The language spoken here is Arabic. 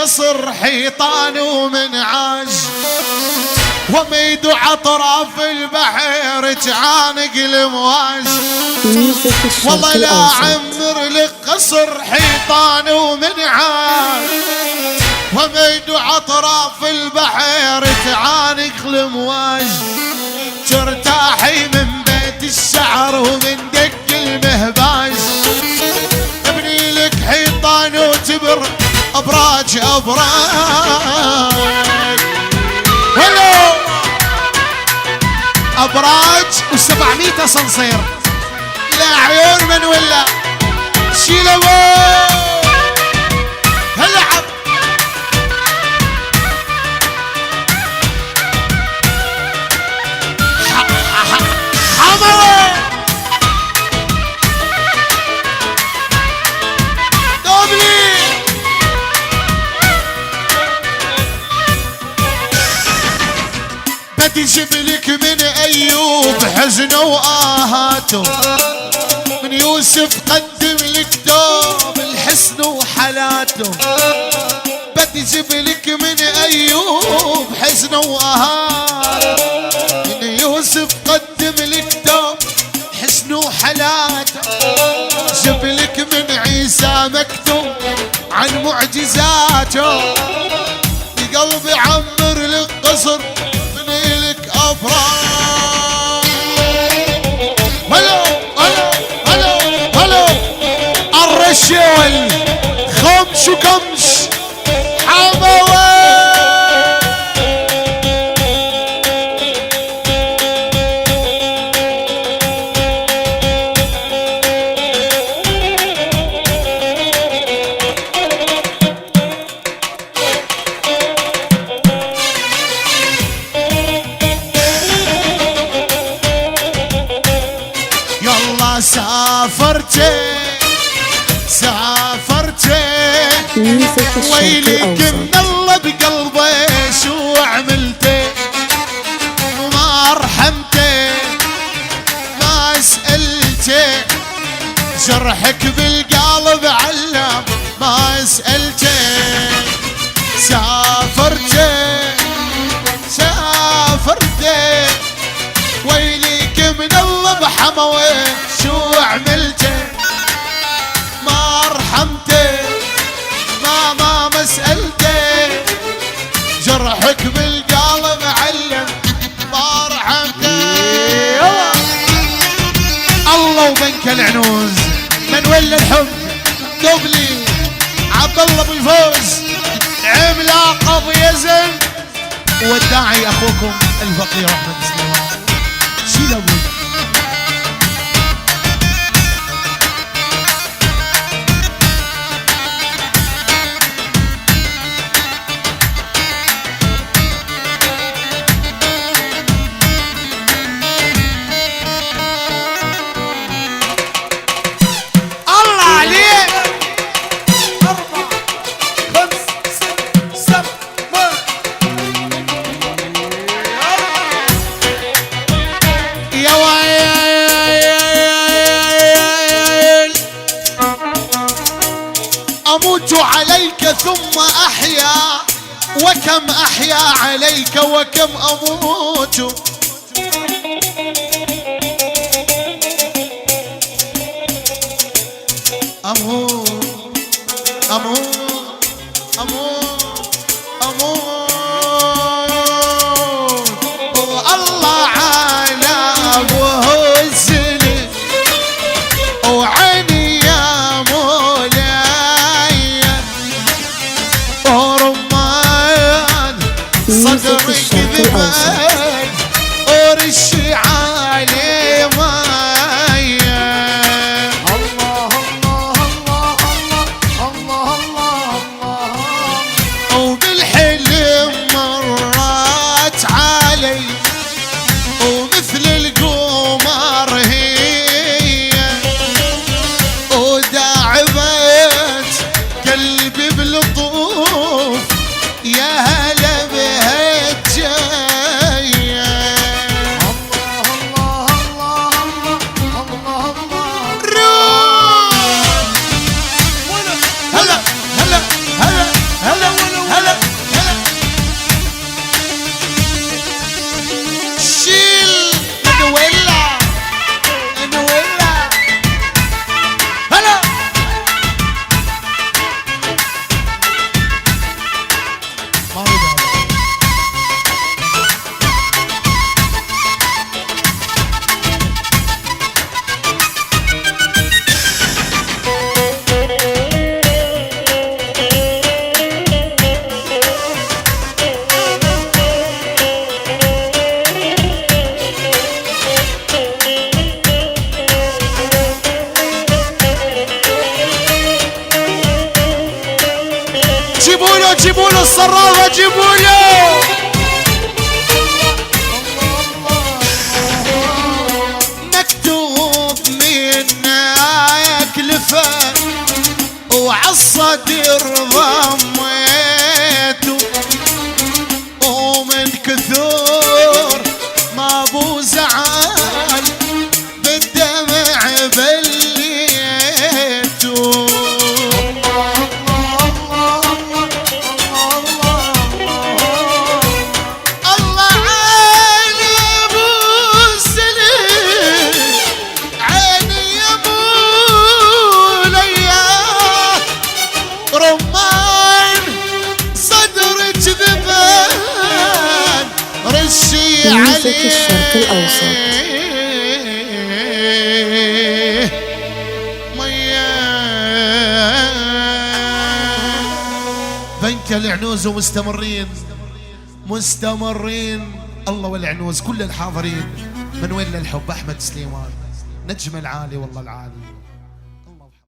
للقصر حيطان ومنعاج، وميد اطراف البحر تعانق الامواج. والله لا عمر للقصر حيطان ومنعاج، وميد اطراف البحر تعانق الامواج. ترتاحي من بيت الشعر ومن دق المهباج، ابني لك حيطان وتبر ابراج ابراج. هلو ابراج و700 اسانسير. لا عيون من ولا شيل ابوه. هلعب حموه دوبلي. بتجيب لك من ايوب حزنه واهاته، من يوسف قدم لك دوب الحسن وحالاته. بتجيب لك من ايوب حزنه واهاته، من يوسف قدم لك دوب حسن وحالاته. جيب لك من عيسى مكتوب عن معجزاته، بقلبي عمر لك قصر بني لك افراح. هلو هلو هلو هلو الرشول خمش وكمش حموه. يلا سافرتي سافرتي ويلك من الله بقلبي شو عملتي، وما رحمتي ما سألتي. جرحك بالقلب علم ما سألتي. سافرتي سافرتي ويلك من الله بحموي شو عملتي، ما رحمتي ما سألتي. جرحك بالقلب علم ما رحمتي. الله وبنك العنوز من ولا الحب دوبلي. عبد الله ابو الفوز عملاق ابو يزن، والداعي اخوكم الفقير احمد سليمان. شيل ابوي أموت عليك ثم أحيا، وكم أحيا عليك وكم أموت. أموت أموت أموت أموت والله على أبوه الزين وعيني يا مولاي ورمان صدري كذبان ورش علي ماي. الله الله الله الله الله الله وبالحلم جيبوا له جيبوا له الصرافة جيبوا له. مكتوب منك لفن وعالصدر ضميته ومن كثور ما ابو زعل بالدمع بليته. الله عيني ابو السليم عيني يا ابو ليا رمان صدرك ذبان رشي عليه الشرق الأوسط. بنك العنوز ومستمرين مستمرين. الله والعنوز كل الحاضرين من وين للحب. احمد سليمان نجم العالي والله العالي.